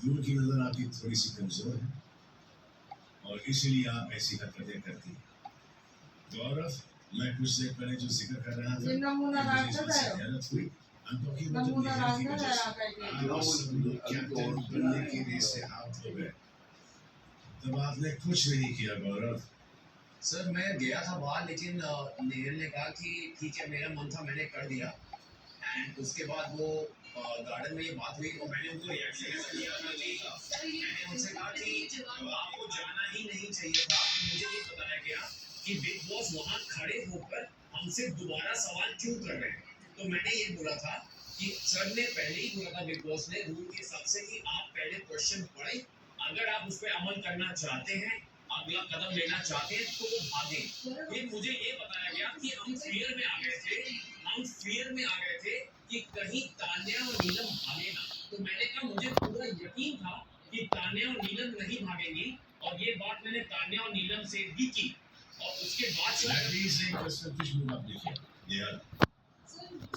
दूर की नजर आपकी थोड़ी सी कमजोर है और इसलिए आप ऐसी हरकतें करती हैं। गौरव, मैं कुछ देर पहले जो जिक्र कर रहा था मुझे इससे हैरत हुई। I'm talking about the behavior की वजह से आप सब लोग कैप्टन बनने की रेस से आउट हो गए। तब आपने कुछ नहीं किया गौरव। सर मैं गया था बाहर, लेकिन नेहल ने कहा कि ठीक है, मेरा मन था, मैंने कर दिया। एंड उसके बाद वो गार्डन में ये बात हुई और मैंने उनको रिएक्शन ऐसा दिया था कि मैंने उनसे कहा कि आपको जाना ही नहीं चाहिए था। मुझे ये बताया गया कि बिग बॉस वहाँ खड़े होकर हमसे दोबारा सवाल क्यों कर रहे हैं। तो मैंने ये बोला था कि सर ने पहले ही बोला था बिग बॉस ने रूल के हिसाब से कि आप पहले क्वेश्चन पढ़े, अगर आप उस पर अमल करना चाहते हैं, अगला कदम लेना चाहते हैं तो भागें। फिर मुझे ये बताया गया कि हम फियर में आ गए थे कि कहीं तान्या और नीलम भागे ना। तो मैंने कहा मुझे पूरा यकीन था कि तान्या और नीलम नहीं भागेंगी, और ये बात मैंने तान्या और नीलम से भी की। और उसके बाद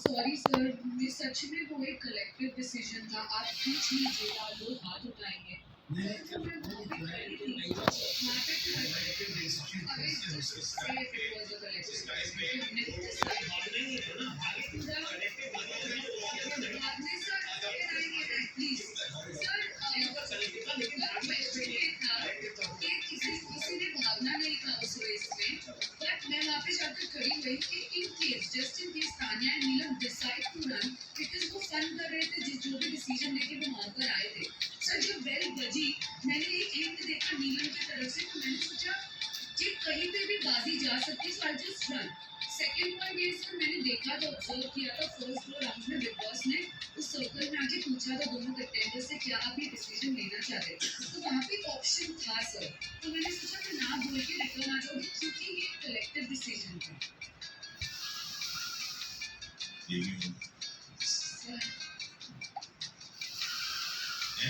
सॉरी सर, ये सच में वो एक कलेक्टिव डिसीजन था। आप पूछ लीजिए, आप लोग हाथ उठाएंगे। किसी ने भागना नहीं था उस रेस में, बट मैं वहाँ पे जाकर खड़ी हुई कि just in case Tanya and Neelam decide to run, because वो फन कर रहे थे जो भी डिसीजन लेके वो वहाँ पर आए थे। सर जब बेल बजी, मैंने एक हिंट देखा नीलम की तरफ से, तो मैंने सोचा कि कहीं पे भी बाजी जा सकती, so I just run. Second point ये सर, मैंने देखा था, ऑब्जर्व किया था, फर्स्ट 2 राउंड में बिग बॉस ने उस सर्कल में आके पूछा था दोनों कंटेंडर से क्या आप ये डिसीजन लेना चाहते हैं, तो वहाँ पे एक ऑप्शन था सर। तो मैंने सोचा मैं ना बोल के रिटर्न आ जाऊंगी, क्योंकि ये कलेक्टिव डिसीजन था।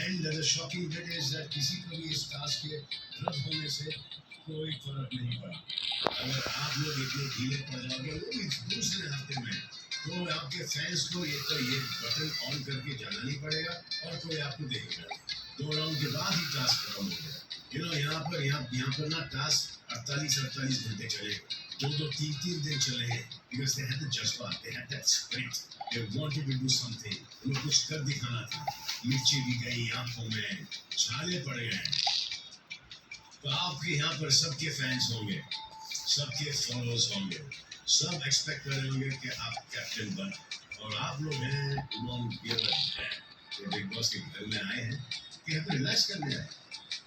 And the shocking bit is that किसी को भी इस टास्क के रद्द होने से कोई फर्क नहीं पड़ा। अगर आप लोग इतने ढीले पड़ जाओगे वो भी दूसरे हफ्ते में, तो आपके फैंस को ये बटन ऑन करके जाना नहीं पड़ेगा और कोई आपको देखेगा। 2 राउंड के बाद ही टास्क खत्म हो गया। यहाँ पर ना टास्क 48 घंटे चले, 2-3 दिन चले हैं, because they had the जज्बा, they had that spirit, they wanted to do something, उन्हें कुछ कर दिखाना था। मिर्ची भी गई आंखों में, छाले पड़ गए। तो आपके यहाँ पर सबके फैंस होंगे, सबके फॉलोअर्स होंगे, सब एक्सपेक्ट कर रहे होंगे कि आप कैप्टन बन, और आप लोग हैं तो बिग बॉस के घर में आए हैं कि यहाँ पर रिलैक्स करने आए,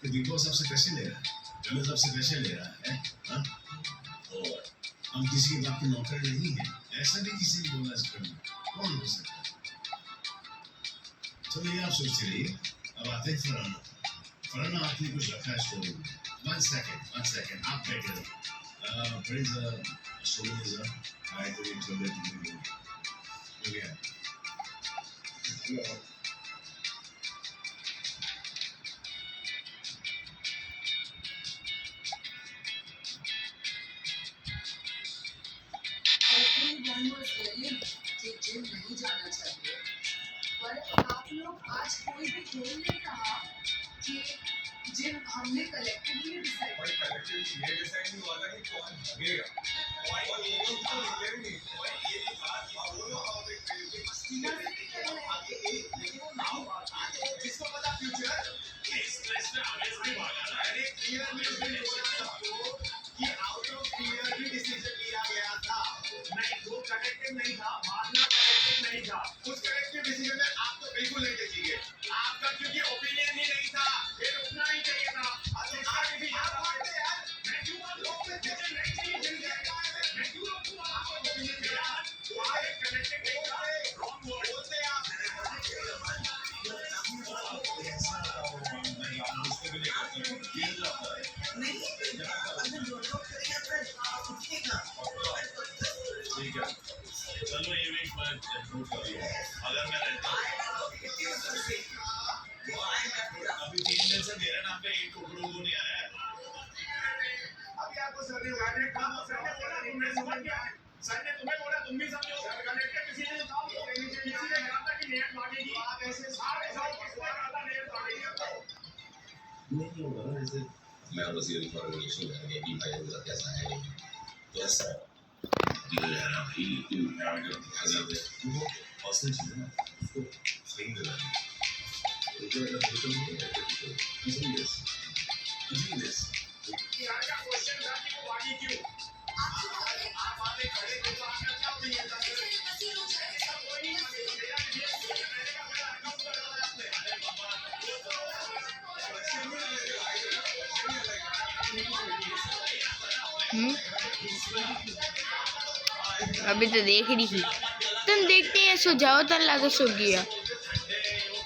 तो बिग बॉस आपसे पैसे ले रहा है, गलत आपसे पैसे ले रहा है, हाँ? और हम किसी के बाप के नौकर नहीं है, ऐसा भी किसी ने बोला इस घर में, कौन हो सकता है? तो ये आप सोचते रहिए। अब आते हैं फराना आपने कुछ रखा है स्टोरी में। 1 सेकेंड आप बैठे रहो। स्टोरी आए तो ये चल रही हो गया। नहीं जाना चाहिए, पर आप लोग आज कोई भी बोल नहीं रहा कि जिन हमने कलेक्टिवली डिसाइड नहीं हुआ था कि कौन भागेगा, और ये लोग तो निकले नहीं, और ये भी बात लेकिन वो नाम जिसको पता फ्यूचर इस में आवेश में भागा था, अरे क्लियर में सबको कि आउट ऑफ क्लियर भी डिसीजन लिया गया था। नहीं, वो कलेक्टिव नहीं था, भागना कलेक्टिव नहीं था। उस कलेक्टिव डिसीजन में आप तो बिल्कुल नहीं देखिए, आपका क्योंकि ओपिनियन ही नहीं था, फिर उतना ही चाहिए था। आप भी यार मैं क्यों लोग में डिसीजन नहीं चाहिए, मैं क्यों लोगों को आपका ओपिनियन दे रहा हूं, वहां एक कलेक्टिव नहीं था, रॉन्ग वर्ड बोलते आप नहीं। नहीं होगा ना ऐसे। मैं और वसीर की रिलेशन में आगे भी भाई होगा कैसा है नहीं कैसा है ये है ना भाई तू अगर हजार है वो पर्सनल चीज है ना उसको सही देना है तो अगर रिलेशन नहीं है तो इसलिए यार का क्वेश्चन था कि वो भागी क्यों? आप वहाँ पे खड़े थे तो आपका क्या ओपिनियन था सर? ऐसा कोई नहीं भागे तो मेरा ये क्वेश्चन मैंने कहा मेरा अकाउंट कर रहा है आपने। अरे बाबा ये तो क्वेश्चन ही अलग है। अभी तो देख रही थी तुम देखते हैं सो जाओ तो अल्लाह तो सो गया। वो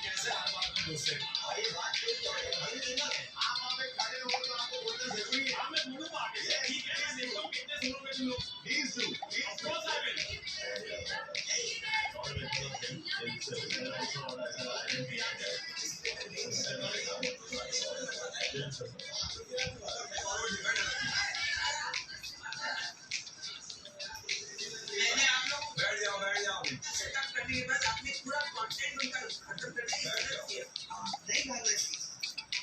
कैसे हर बात में घुसे? आप वहाँ पे खड़े हो तो आपको बोलना जरूरी है। हाँ मैं बोलूँगा आगे से ठीक है मैं देखता हूँ कितने सुनो में तुम लोग। Please do. Of course I will. मैंने आप लोगों को बैठ जाओ सेटअप करने के बाद आपने पूरा कंटेंट उनका खत्म करने की गलत किया। नहीं भागना चाहिए।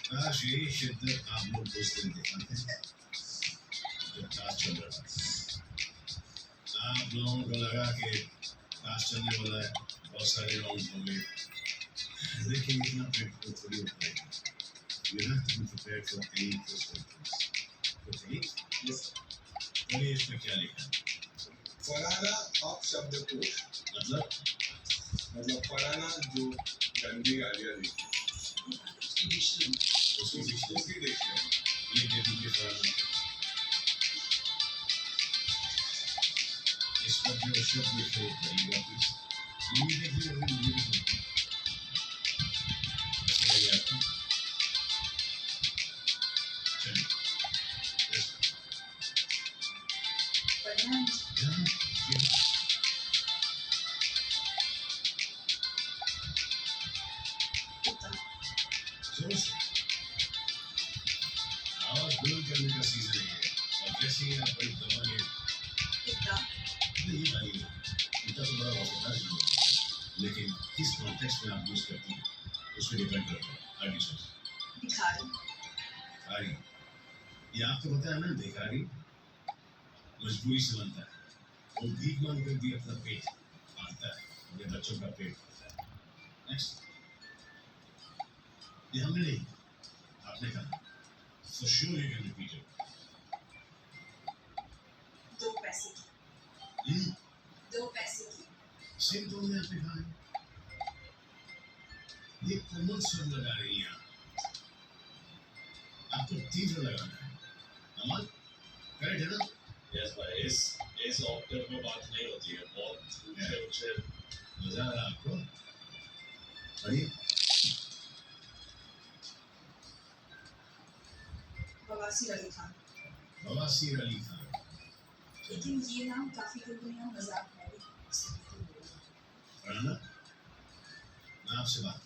काश यही शिद्दत आप लोग उस दिन दिखाते जब टास्क चल रहा था। आप लोगों को लगा कि टास्क चलने वाला है, बहुत सारे राउंड हो गए, लेकिन इतना प्रेडिक्टेबल थोड़ी होता है। You have to be prepared for any twist and turns. Okay? बोलिए इसमें क्या लिखा है? फलाना अपशब्दकोश मतलब फलाना जो गंदी गालियाँ दी उसकी डिक्शनरी उसकी देखिए ये दे दीजिए फलाना। इस पर जो शब्द लिखे करिएगा प्लीज। ये भी देखिए अभी मुझे भी सुनिए। कैसे लगे आपको? चलिए प्रधान ध्यान दीजिए। जोर से आवाज बुलंद करने का सीजन है और जैसे ही आप बड़ी दबाएंगे नहीं पाएंगे। इतना तो बड़ा वफादार जीवन है, लेकिन किस कॉन्टेक्स्ट में आप यूज करती हैं उस पर डिपेंड करता है। आगे चलो। भिखारी, ये आपको पता है ना, भिखारी मजबूरी से बनता है। वो भीख मांग कर भी अपना पेट पालता है, अपने बच्चों का पेट पालता है। नेक्स्ट, ये हमने नहीं, आपने कहा। For sure you can repeat it. 2 पैसे की। Hmm? 2 पैसे की। सेम टोन में आपने कहा है। ये कोमल स्वर लगा रही हैं आप। आपको तीव्र लगाना है। अमन, करेक्ट है ना? यस भाई इस ऑक्टेव में बात नहीं होती है बहुत ऊंचे मजा आ रहा आपको? पढ़िए। बवासीर अली खान। बवासीर अली खान। लेकिन ये नाम काफी लोगों ने मजाक में भी पढ़ाना? मैं आपसे बात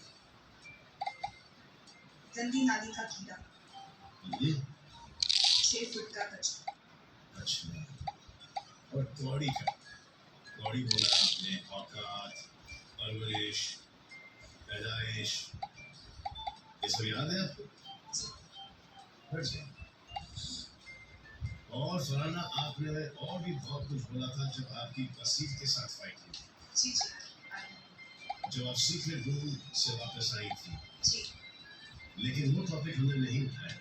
गंदी नाली का कीड़ा। ये 6 फुट का कछुआ। अच्छा, और कौड़ी का? कौड़ी बोला आपने, औकात, परवरिश, पैदाइश, ये सब याद है आपको? फिर से। और फलाना आपने और भी बहुत कुछ बोला था जब आपकी वसीर के साथ फाइट हुई, जी जी जब आप सीक्रेट रूम से वापस आई थी। जी। लेकिन वो टॉपिक हमने नहीं उठाया।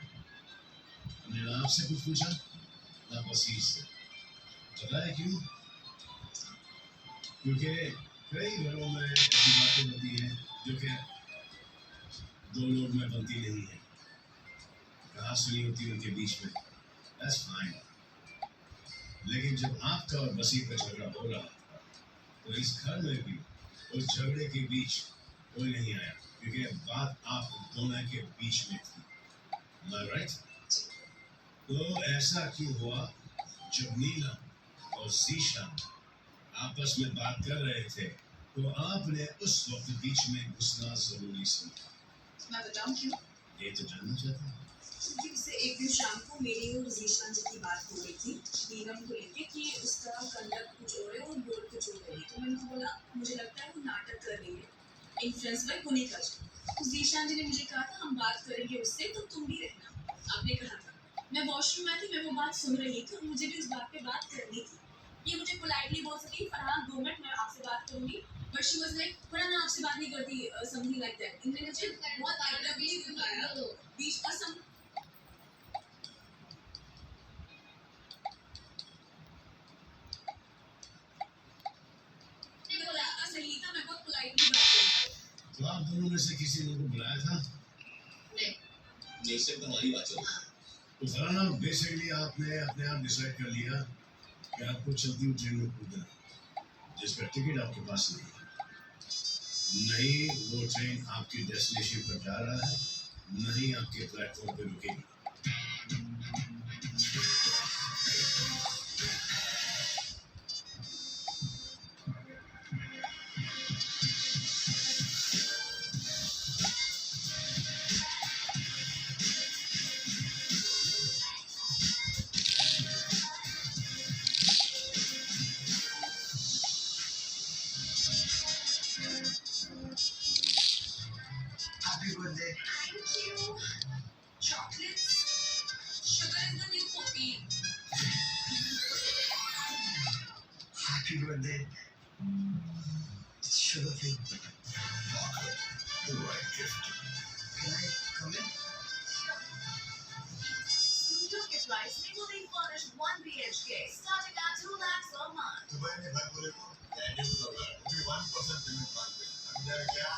हमने ना आपसे कुछ पूछा ना वसीर से। पता है क्यों? क्योंकि कई घरों में ऐसी बातें होती हैं जो कि 2 लोग में बनती नहीं है। कहा सुनी होती उनके बीच में। That's fine. लेकिन जब आपका और वसीर का झगड़ा हो रहा था तो इस घर में भी उस झगड़े के बीच कोई नहीं आया, क्योंकि बात आप दोनों के बीच में थी। Am I right? तो ऐसा क्यों हुआ जब नीलम और ज़ीशान आपस में बात कर रहे थे तो आपने उस वक्त बीच में घुसना जरूरी समझा? मैं बताऊं क्यों? ये तो जानना चाहता हूँ। क्योंकि उससे एक दिन शाम को मेरी और जीशान जी की बात हो रही थी नीलम को लेके कि उसका कंडक्ट कुछ और है और बोल कुछ और है। तो मैंने बोला मुझे लगता है वो नाटक कर रही है, इन्फ्लुएंस बाय पुनीत राजपूत। उस जीशान जी ने मुझे कहा था हम बात करेंगे उससे, तो तुम भी रहना। आपने कहा था। मैं वॉशरूम में थी, मैं वो बात सुन रही थी और मुझे भी उस बात पे बात करनी थी। ये मुझे पोलाइटली बोल सकी, फरहान 2 मिनट मैं आपसे बात करूंगी, but she was like Farhan मैं आपसे बात नहीं करती, समथिंग लाइक दैट। इनने मुझे बहुत अडबली दिखाया, तो बीच का सम बोला था सही था, मैं बहुत पोलाइटली बात कर रही थी। तो आप दोनों में से किसी ने को बुलाया था? नहीं, नहीं, सिर्फ तुम्हारी बात चल रही है। तो फलाना बेसिकली आपने अपने आप डिसाइड कर लिया कि आपको चलती हुई ट्रेन में कूदना है, जिसका टिकट आपके पास नहीं है। नहीं वो ट्रेन आपकी डेस्टिनेशन पर जा रहा है, नहीं आपके प्लेटफॉर्म पे रुकेगी। Happy birthday. Thank you. Chocolates. Sugar is the new cocaine. Happy birthday. It's sugar free. The right gift. Can I come in? Studio के price में fully furnished 1 BHK starting at 2 lakhs a month. Dubai में घर बोले तो candy तो लगा है, वो भी 1% पेमेंट प्लान पे। समझा क्या?